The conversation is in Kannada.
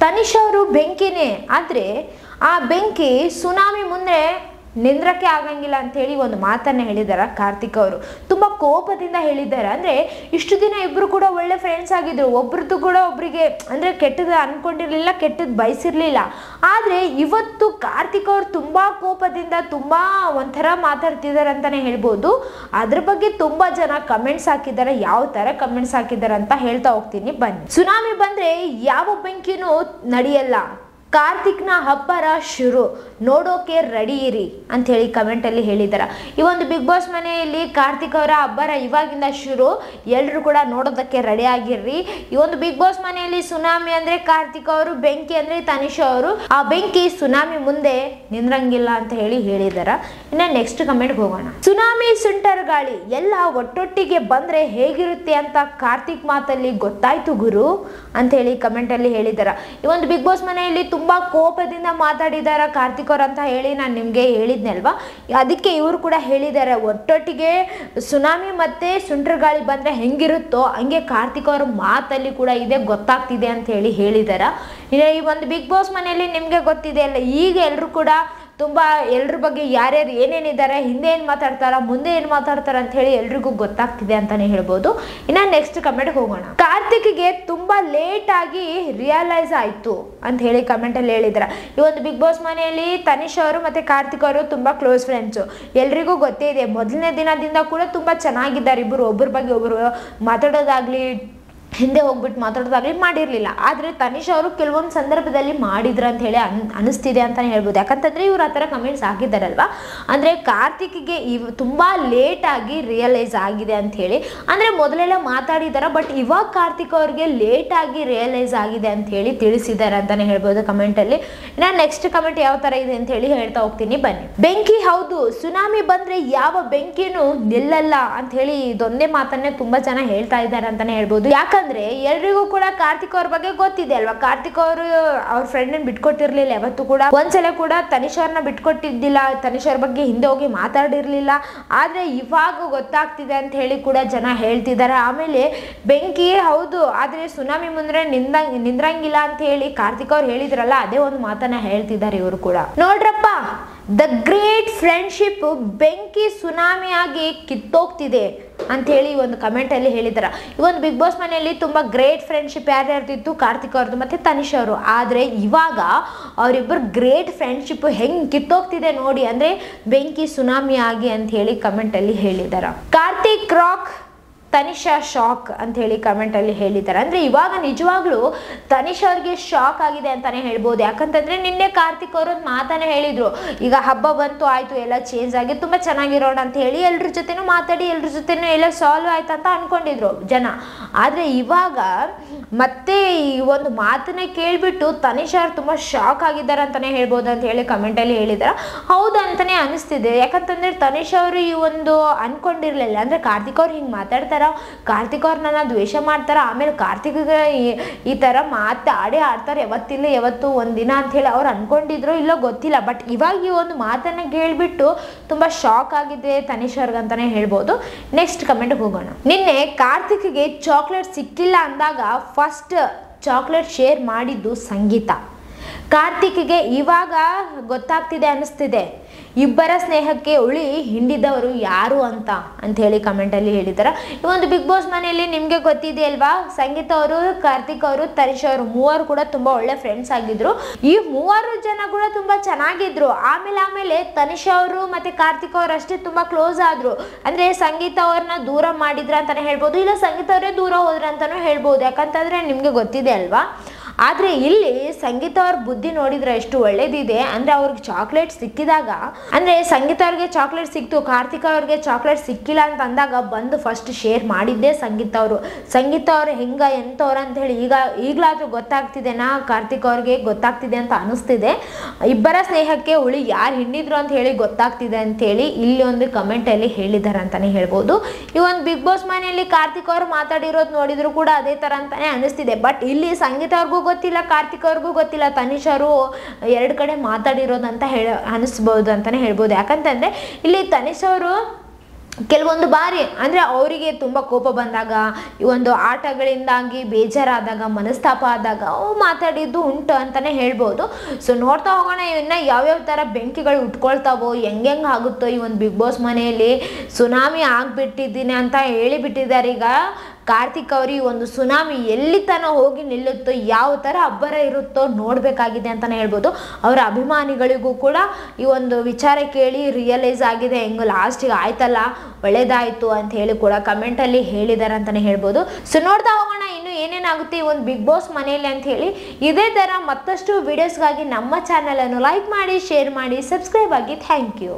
ತನಿಷ್ ಅವರು ಬೆಂಕಿನೇ, ಆದರೆ ಆ ಬೆಂಕಿ ಸುನಾಮಿ ಮುಂದೆ ನಿಂದ್ರಕ್ಕೆ ಆಗಂಗಿಲ್ಲ ಅಂತ ಹೇಳಿ ಒಂದು ಮಾತನ್ನ ಹೇಳಿದಾರ ಕಾರ್ತಿಕ್ ಅವರು. ತುಂಬಾ ಕೋಪದಿಂದ ಹೇಳಿದ್ದಾರೆ. ಅಂದ್ರೆ ಇಷ್ಟು ದಿನ ಇಬ್ರು ಕೂಡ ಒಳ್ಳೆ ಫ್ರೆಂಡ್ಸ್ ಆಗಿದ್ರು, ಒಬ್ರದ್ದು ಕೂಡ ಒಬ್ರಿಗೆ ಅಂದ್ರೆ ಕೆಟ್ಟದ ಅನ್ಕೊಂಡಿರ್ಲಿಲ್ಲ, ಕೆಟ್ಟದ್ ಬಯಸಿರ್ಲಿಲ್ಲ. ಆದ್ರೆ ಇವತ್ತು ಕಾರ್ತಿಕ್ ಅವರು ತುಂಬಾ ಕೋಪದಿಂದ ತುಂಬಾ ಒಂಥರ ಮಾತಾಡ್ತಿದ್ದಾರೆ ಅಂತಾನೆ ಹೇಳ್ಬೋದು. ಅದ್ರ ಬಗ್ಗೆ ತುಂಬಾ ಜನ ಕಮೆಂಟ್ಸ್ ಹಾಕಿದ್ದಾರೆ. ಯಾವ ತರ ಕಮೆಂಟ್ಸ್ ಹಾಕಿದ್ದಾರೆ ಅಂತ ಹೇಳ್ತಾ ಹೋಗ್ತೀನಿ ಬನ್ನಿ. ಸುನಾಮಿ ಬಂದ್ರೆ ಯಾವ ಬೆಂಕಿನೂ ನಡೆಯಲ್ಲ, ಕಾರ್ತಿಕ್ನ ಹಬ್ಬರ ಶುರು, ನೋಡೋಕೆ ರೆಡಿ ಇರಿ ಅಂತ ಹೇಳಿ ಕಮೆಂಟ್ ಅಲ್ಲಿ ಹೇಳಿದಾರ. ಈ ಒಂದು ಬಿಗ್ ಬಾಸ್ ಮನೆಯಲ್ಲಿ ಕಾರ್ತಿಕ್ ಅವರ ಹಬ್ಬರ ಇವಾಗಿಂದ ಶುರು, ಎಲ್ಲರೂ ಕೂಡ ನೋಡೋದಕ್ಕೆ ರೆಡಿ ಆಗಿರ್ರಿ. ಈ ಒಂದು ಬಿಗ್ ಬಾಸ್ ಮನೆಯಲ್ಲಿ ಸುನಾಮಿ ಅಂದ್ರೆ ಕಾರ್ತಿಕ್ ಅವರು, ಬೆಂಕಿ ಅಂದ್ರೆ ತನಿಷ್ ಅವರು. ಆ ಬೆಂಕಿ ಸುನಾಮಿ ಮುಂದೆ ನಿಂದ್ರಂಗಿಲ್ಲ ಅಂತ ಹೇಳಿ ಹೇಳಿದಾರ. ಇನ್ನ ನೆಕ್ಸ್ಟ್ ಕಮೆಂಟ್ ಹೋಗೋಣ. ಸುನಾಮಿ ಸುಂಟರ್ ಗಾಳಿ ಎಲ್ಲ ಒಟ್ಟೊಟ್ಟಿಗೆ ಬಂದ್ರೆ ಹೇಗಿರುತ್ತೆ ಅಂತ ಕಾರ್ತಿಕ್ ಮಾತಲ್ಲಿ ಗೊತ್ತಾಯ್ತು ಗುರು ಅಂತ ಹೇಳಿ ಕಮೆಂಟ್ ಅಲ್ಲಿ ಹೇಳಿದಾರ. ಈ ಒಂದು ಬಿಗ್ ಬಾಸ್ ಮನೆಯಲ್ಲಿ ತುಂಬಾ ಕೋಪದಿಂದ ಮಾತಾಡಿದಾರ ಕಾರ್ತಿಕ್ ಅವ್ರ ಅಂತ ಹೇಳಿ ನಾನು ನಿಮ್ಗೆ ಹೇಳಿದ್ನಲ್ವಾ, ಅದಕ್ಕೆ ಇವರು ಕೂಡ ಹೇಳಿದ್ದಾರೆ ಒಟ್ಟೊಟ್ಟಿಗೆ ಸುನಾಮಿ ಮತ್ತೆ ಸುಂಟರ್ ಗಾಳಿ ಬಂದ್ರೆ ಹೆಂಗಿರುತ್ತೋ ಹಂಗೆ ಕಾರ್ತಿಕ್ ಅವ್ರ ಮಾತಲ್ಲಿ ಕೂಡ ಇದೆ, ಗೊತ್ತಾಗ್ತಿದೆ ಅಂತ ಹೇಳಿ ಹೇಳಿದಾರ. ಈ ಒಂದು ಬಿಗ್ ಬಾಸ್ ಮನೆಯಲ್ಲಿ ನಿಮ್ಗೆ ಗೊತ್ತಿದೆ ಅಲ್ಲ, ಈಗ ಎಲ್ರು ಕೂಡ ತುಂಬಾ ಎಲ್ರ ಬಗ್ಗೆ ಯಾರ್ಯಾರು ಏನೇನಿದ್ದಾರೆ, ಹಿಂದೆ ಏನ್ ಮಾತಾಡ್ತಾರ, ಮುಂದೆ ಏನ್ ಮಾತಾಡ್ತಾರ ಅಂತ ಹೇಳಿ ಎಲ್ರಿಗೂ ಗೊತ್ತಾಗ್ತಿದೆ ಅಂತಾನೆ ಹೇಳ್ಬೋದು. ಇನ್ನ ನೆಕ್ಸ್ಟ್ ಕಮೆಂಟ್ ಹೋಗೋಣ. ಕಾರ್ತಿಕ್ಗೆ ತುಂಬಾ ಲೇಟ್ ಆಗಿ ರಿಯಲೈಸ್ ಆಯ್ತು ಅಂತ ಹೇಳಿ ಕಮೆಂಟ್ ಅಲ್ಲಿ ಹೇಳಿದ್ರ. ಈ ಒಂದು ಬಿಗ್ ಬಾಸ್ ಮನೆಯಲ್ಲಿ ತನಿಷ್ ಅವರು ಮತ್ತೆ ಕಾರ್ತಿಕ್ ಅವರು ತುಂಬಾ ಕ್ಲೋಸ್ ಫ್ರೆಂಡ್ಸ್, ಎಲ್ರಿಗೂ ಗೊತ್ತೇ ಇದೆ. ಮೊದಲನೇ ದಿನದಿಂದ ಕೂಡ ತುಂಬಾ ಚೆನ್ನಾಗಿದ್ದಾರೆ ಇಬ್ಬರು, ಒಬ್ಬರ ಬಗ್ಗೆ ಒಬ್ಬರು ಮಾತಾಡೋದಾಗ್ಲಿ, ಹಿಂದೆ ಹೋಗ್ಬಿಟ್ಟು ಮಾತಾಡೋದಾಗ್ಲಿ ಮಾಡಿರ್ಲಿಲ್ಲ. ಆದ್ರೆ ತನಿಷ್ ಅವರು ಕೆಲವೊಂದು ಸಂದರ್ಭದಲ್ಲಿ ಮಾಡಿದ್ರ ಅಂತ ಹೇಳಿ ಅನಿಸ್ತಿದೆ ಅಂತಾನೆ ಹೇಳ್ಬೋದು. ಯಾಕಂತಂದ್ರೆ ಇವ್ರು ಆ ಥರ ಕಮೆಂಟ್ಸ್ ಹಾಕಿದ್ದಾರಲ್ವಾ, ಅಂದ್ರೆ ಕಾರ್ತಿಕ್ಗೆ ತುಂಬಾ ಲೇಟ್ ಆಗಿ ರಿಯಲೈಸ್ ಆಗಿದೆ ಅಂತ ಹೇಳಿ. ಅಂದ್ರೆ ಮೊದಲೆಲ್ಲ ಮಾತಾಡಿದಾರ, ಬಟ್ ಇವಾಗ ಕಾರ್ತಿಕ್ ಅವ್ರಿಗೆ ಲೇಟ್ ಆಗಿ ರಿಯಲೈಸ್ ಆಗಿದೆ ಅಂತ ಹೇಳಿ ತಿಳಿಸಿದ್ದಾರೆ ಅಂತಾನೆ ಹೇಳ್ಬೋದು ಕಮೆಂಟ್ ಅಲ್ಲಿ. ನಾನು ನೆಕ್ಸ್ಟ್ ಕಮೆಂಟ್ ಯಾವ ತರ ಇದೆ ಅಂತ ಹೇಳಿ ಹೇಳ್ತಾ ಹೋಗ್ತೀನಿ ಬನ್ನಿ. ಬೆಂಕಿ ಹೌದು, ಸುನಾಮಿ ಬಂದ್ರೆ ಯಾವ ಬೆಂಕಿನೂ ನಿಲ್ಲಲ್ಲ ಅಂತ ಹೇಳಿ ಇದೊಂದೇ ಮಾತನ್ನೇ ತುಂಬಾ ಜನ ಹೇಳ್ತಾ ಇದ್ದಾರೆ ಅಂತಾನೆ ಹೇಳ್ಬೋದು. ಯಾಕಂದ್ರೆ ಎಲ್ರಿಗೂ ಕೂಡ ಕಾರ್ತಿಕ್ ಅವ್ರ ಬಗ್ಗೆ ಗೊತ್ತಿದೆ ಅಲ್ವಾ, ಕಾರ್ತಿಕ್ ಅವರು ಅವ್ರ ಫ್ರೆಂಡ್ ಬಿಟ್ಕೊಟ್ಟಿರ್ಲಿಲ್ಲ ಯಾವತ್ತು ಕೂಡ, ಒಂದ್ಸಲ ಕೂಡ ತನಿಷ್ ಅವ್ರನ್ನ ಬಿಟ್ಕೊಟ್ಟಿದ್ದಿಲ್ಲ, ತನಿಷ್ ಅವ್ರ ಬಗ್ಗೆ ಹಿಂದೆ ಹೋಗಿ ಮಾತಾಡಿರ್ಲಿಲ್ಲ. ಆದ್ರೆ ಇವಾಗ ಗೊತ್ತಾಗ್ತಿದೆ ಅಂತ ಹೇಳಿ ಕೂಡ ಜನ ಹೇಳ್ತಿದ್ದಾರೆ. ಆಮೇಲೆ ಬೆಂಕಿ ಹೌದು, ಆದ್ರೆ ಸುನಾಮಿ ಮುಂದ್ರೆ ನಿಂದ್ರಂಗಿಲ್ಲ ಅಂತ ಹೇಳಿ ಕಾರ್ತಿಕ್ ಅವ್ರು ಹೇಳಿದ್ರಲ್ಲ, ಅದೇ ಒಂದು ಮಾತನ್ನ ಹೇಳ್ತಿದ್ದಾರೆ ಇವರು ಕೂಡ. ನೋಡ್ರಪ್ಪ, ದ ಗ್ರೇಟ್ ಫ್ರೆಂಡ್ಶಿಪ್ ಬೆಂಕಿ ಸುನಾಮಿ ಆಗಿ ಕಿತ್ತೋಗ್ತಿದೆ ಅಂತ ಹೇಳಿ ಒಂದು ಕಮೆಂಟ್ ಅಲ್ಲಿ ಹೇಳಿದಾರ. ಈ ಒಂದು ಬಿಗ್ ಬಾಸ್ ಮನೆಯಲ್ಲಿ ತುಂಬಾ ಗ್ರೇಟ್ ಫ್ರೆಂಡ್ಶಿಪ್ ಯಾರ್ಯಾರ್ದಿತ್ತು, ಕಾರ್ತಿಕ್ ಅವ್ರದ್ದು ಮತ್ತೆ ತನಿಷ್ ಅವರು. ಆದ್ರೆ ಇವಾಗ ಅವರಿಬ್ಬರು ಗ್ರೇಟ್ ಫ್ರೆಂಡ್ಶಿಪ್ ಹೆಂಗ್ ಕಿತ್ತೋಗ್ತಿದೆ ನೋಡಿ, ಅಂದ್ರೆ ಬೆಂಕಿ ಸುನಾಮಿ ಆಗಿ ಅಂತ ಹೇಳಿ ಕಮೆಂಟ್ ಅಲ್ಲಿ ಹೇಳಿದಾರ. ಕಾರ್ತಿಕ್ ರಾಕ್, ತನಿಷಾ ಶಾಕ್ ಅಂತ ಹೇಳಿ ಕಮೆಂಟ್ ಅಲ್ಲಿ ಹೇಳಿದ್ದಾರೆ. ಅಂದ್ರೆ ಇವಾಗ ನಿಜವಾಗ್ಲೂ ತನಿಷ್ ಅವ್ರಿಗೆ ಶಾಕ್ ಆಗಿದೆ ಅಂತಾನೆ ಹೇಳ್ಬೋದು. ಯಾಕಂತಂದ್ರೆ ನಿನ್ನೆ ಕಾರ್ತಿಕ್ ಅವರು ಒಂದು ಮಾತನ್ನ ಹೇಳಿದ್ರು, ಈಗ ಹಬ್ಬ ಬಂತು ಆಯ್ತು ಎಲ್ಲ ಚೇಂಜ್ ಆಗಿ ತುಂಬಾ ಚೆನ್ನಾಗಿರೋಣ ಅಂತ ಹೇಳಿ ಎಲ್ರ ಜೊತೆನೂ ಮಾತಾಡಿ ಎಲ್ರ ಜೊತೆನೂ ಎಲ್ಲ ಸಾಲ್ವ್ ಆಯ್ತು ಅಂತ ಅನ್ಕೊಂಡಿದ್ರು ಜನ. ಆದ್ರೆ ಇವಾಗ ಮತ್ತೆ ಈ ಒಂದು ಮಾತನ್ನ ಕೇಳ್ಬಿಟ್ಟು ತನಿಷ್ ಅವ್ರು ತುಂಬಾ ಶಾಕ್ ಆಗಿದ್ದಾರೆ ಅಂತಾನೆ ಹೇಳ್ಬೋದು ಅಂತ ಹೇಳಿ ಕಮೆಂಟ್ ಅಲ್ಲಿ ಹೇಳಿದಾರೆ. ಹೌದು ಅಂತಾನೆ ಅನಿಸ್ತಿದೆ. ಯಾಕಂತಂದ್ರೆ ತನಿಷ್ ಅವರು ಈ ಒಂದು ಅನ್ಕೊಂಡಿರ್ಲಿಲ್ಲ, ಅಂದ್ರೆ ಕಾರ್ತಿಕ್ ಅವ್ರು ಹಿಂಗ್ ಮಾತಾಡ್ತಾರ, ಕಾರ್ತಿಕ್ ಅವ್ರು ನನ್ನ ದ್ವೇಷ ಮಾಡ್ತಾರ, ಆಮೇಲೆ ಕಾರ್ತಿಕ್ ಈ ತರ ಆಡೇ ಆಡ್ತಾರೆ, ಯಾವತ್ತಿಲ್ಲ ಯಾವತ್ತು ಒಂದಿನ ಅಂತ ಹೇಳಿ ಅವ್ರು ಅನ್ಕೊಂಡಿದ್ರು ಇಲ್ಲೋ ಗೊತ್ತಿಲ್ಲ. ಬಟ್ ಇವಾಗ ಈ ಒಂದು ಮಾತನ್ನ ಕೇಳ್ಬಿಟ್ಟು ತುಂಬಾ ಶಾಕ್ ಆಗಿದೆ ತನಿಷ್ ಅವ್ರಿಗೆ ಅಂತಾನೆ ಹೇಳ್ಬೋದು. ನೆಕ್ಸ್ಟ್ ಕಮೆಂಟ್ ಹೋಗೋಣ. ನಿನ್ನೆ ಕಾರ್ತಿಕ್ಗೆ ಚಾಕ್ಲೇಟ್ ಸಿಕ್ಕಿಲ್ಲ ಅಂದಾಗ ಫಸ್ಟ್ ಚಾಕ್ಲೇಟ್ ಶೇರ್ ಮಾಡಿದ್ದು ಸಂಗೀತ. ಕಾರ್ತಿಕ್ಗೆ ಇವಾಗ ಗೊತ್ತಾಗ್ತಿದೆ ಅನಿಸ್ತಿದೆ ಇಬ್ಬರ ಸ್ನೇಹಕ್ಕೆ ಉಳಿ ಹಿಂಡಿದವರು ಯಾರು ಅಂತ ಹೇಳಿ ಕಮೆಂಟ್ ಅಲ್ಲಿ ಹೇಳಿದಾರೆ. ಈ ಒಂದು ಬಿಗ್ ಬಾಸ್ ಮನೆಯಲ್ಲಿ ನಿಮ್ಗೆ ಗೊತ್ತಿದೆ ಅಲ್ವಾ, ಸಂಗೀತ ಅವರು, ಕಾರ್ತಿಕ್ ಅವರು, ತನಿಷ್ ಅವರು ಮೂವರು ಕೂಡ ತುಂಬಾ ಒಳ್ಳೆ ಫ್ರೆಂಡ್ಸ್ ಆಗಿದ್ರು. ಈ ಮೂವರು ಜನ ಕೂಡ ತುಂಬಾ ಚೆನ್ನಾಗಿದ್ರು. ಆಮೇಲೆ ತನಿಷ್ ಅವರು ಮತ್ತೆ ಕಾರ್ತಿಕ್ ಅವರು ಅಷ್ಟೇ ತುಂಬಾ ಕ್ಲೋಸ್ ಆದ್ರು. ಅಂದ್ರೆ ಸಂಗೀತ ಅವ್ರನ್ನ ದೂರ ಮಾಡಿದ್ರ ಅಂತಾನೆ ಹೇಳ್ಬೋದು, ಇಲ್ಲ ಸಂಗೀತ ಅವರೇ ದೂರ ಹೋದ್ರ ಅಂತಾನು ಹೇಳ್ಬೋದು. ಯಾಕಂತಂದ್ರೆ ನಿಮ್ಗೆ ಗೊತ್ತಿದೆ ಅಲ್ವಾ. ಆದ್ರೆ ಇಲ್ಲಿ ಸಂಗೀತ ಅವ್ರ ಬುದ್ಧಿ ನೋಡಿದ್ರೆ ಎಷ್ಟು ಒಳ್ಳೇದಿದೆ. ಅಂದ್ರೆ ಅವ್ರಿಗೆ ಚಾಕ್ಲೇಟ್ ಸಿಕ್ಕಿದಾಗ, ಅಂದ್ರೆ ಸಂಗೀತ ಅವ್ರಿಗೆ ಚಾಕ್ಲೇಟ್ ಸಿಕ್ತು, ಕಾರ್ತಿಕ್ ಅವ್ರಿಗೆ ಚಾಕ್ಲೇಟ್ ಸಿಕ್ಕಿಲ್ಲ ಅಂತ ಅಂದಾಗ ಬಂದು ಫಸ್ಟ್ ಶೇರ್ ಮಾಡಿದ್ದೆ ಸಂಗೀತ ಅವರು. ಸಂಗೀತ ಅವ್ರು ಹೆಂಗ ಎಂತವ್ರ ಅಂತ ಹೇಳಿ ಈಗಲಾದ್ರೂ ಗೊತ್ತಾಗ್ತಿದೆನಾ, ಕಾರ್ತಿಕ್ ಅವ್ರಿಗೆ ಗೊತ್ತಾಗ್ತಿದೆ ಅಂತ ಅನಿಸ್ತಿದೆ. ಇಬ್ಬರ ಸ್ನೇಹಕ್ಕೆ ಉಳಿ ಯಾರು ಹಿಂಡಿದ್ರು ಅಂತ ಹೇಳಿ ಗೊತ್ತಾಗ್ತಿದೆ ಅಂತ ಹೇಳಿ ಇಲ್ಲಿ ಒಂದು ಕಮೆಂಟ್ ಅಲ್ಲಿ ಹೇಳಿದಾರೆ ಅಂತಾನೆ ಹೇಳ್ಬೋದು. ಈ ಒಂದು ಬಿಗ್ ಬಾಸ್ ಮನೆಯಲ್ಲಿ ಕಾರ್ತಿಕ್ ಅವರು ಮಾತಾಡಿರೋದು ನೋಡಿದ್ರು ಕೂಡ ಅದೇ ತರ ಅಂತಾನೆ ಅನಿಸ್ತಿದೆ. ಬಟ್ ಇಲ್ಲಿ ಸಂಗೀತ ಅವ್ರಿಗೂ ಗೊತ್ತಿಲ್ಲ, ಕಾರ್ತಿಕ್ ಅವ್ರಿಗೂ ಗೊತ್ತಿಲ್ಲ, ತನಿಷ್ ಅವರು ಎರಡು ಕಡೆ ಮಾತಾಡಿರೋದಂತ ಅನಿಸ್ಬೋದು ಅಂತಾನೆ ಹೇಳ್ಬೋದು. ಯಾಕಂತಂದ್ರೆ ಇಲ್ಲಿ ತನಿಷ್ ಅವರು ಕೆಲವೊಂದು ಬಾರಿ ಅಂದರೆ ಅವರಿಗೆ ತುಂಬ ಕೋಪ ಬಂದಾಗ ಈ ಒಂದು ಆಟಗಳಿಂದಾಗಿ ಬೇಜಾರಾದಾಗ ಮನಸ್ತಾಪ ಆದಾಗ ಅವು ಮಾತಾಡಿದ್ದು ಉಂಟು ಅಂತಲೇ ಹೇಳ್ಬೋದು. ಸೊ ನೋಡ್ತಾ ಹೋಗೋಣ ಇನ್ನು ಯಾವ್ಯಾವ ಥರ ಬೆಂಕಿಗಳು ಉಟ್ಕೊಳ್ತಾವೋ ಹೆಂಗೆ ಆಗುತ್ತೋ ಈ ಒಂದು ಬಿಗ್ ಬಾಸ್ ಮನೆಯಲ್ಲಿ. ಸುನಾಮಿ ಆಗಿಬಿಟ್ಟಿದ್ದೀನಿ ಅಂತ ಹೇಳಿಬಿಟ್ಟಿದ್ದಾರೆ ಈಗ ಕಾರ್ತಿಕ್ ಅವ್ರಿಗೆ. ಒಂದು ಸುನಾಮಿ ಎಲ್ಲಿ ತನಕ ಹೋಗಿ ನಿಲ್ಲುತ್ತೋ, ಯಾವ ಥರ ಅಬ್ಬರ ಇರುತ್ತೋ ನೋಡಬೇಕಾಗಿದೆ ಅಂತಲೇ ಹೇಳ್ಬೋದು. ಅವರ ಅಭಿಮಾನಿಗಳಿಗೂ ಕೂಡ ಈ ಒಂದು ವಿಚಾರ ಕೇಳಿ ರಿಯಲೈಸ್ ಆಗಿದೆ, ಹೆಂಗೆ ಲಾಸ್ಟಿಗೆ ಆಯ್ತಲ್ಲ ಒಳ್ಳೇದಾಯಿತು ಅಂತ ಹೇಳಿ ಕೂಡ ಕಮೆಂಟಲ್ಲಿ ಹೇಳಿದ್ದಾರೆ ಅಂತಲೇ ಹೇಳ್ಬೋದು. ಸೊ ನೋಡ್ತಾ ಹೋಗೋಣ ಇನ್ನು ಏನೇನಾಗುತ್ತೆ ಈ ಒಂದು ಬಿಗ್ ಬಾಸ್ ಮನೆಯಲ್ಲಿ ಅಂತ ಹೇಳಿ. ಇದೇ ಥರ ಮತ್ತಷ್ಟು ವಿಡಿಯೋಸ್ಗಾಗಿ ನಮ್ಮ ಚಾನಲನ್ನು ಲೈಕ್ ಮಾಡಿ, ಶೇರ್ ಮಾಡಿ, ಸಬ್ಸ್ಕ್ರೈಬ್ ಆಗಿ. Thank you.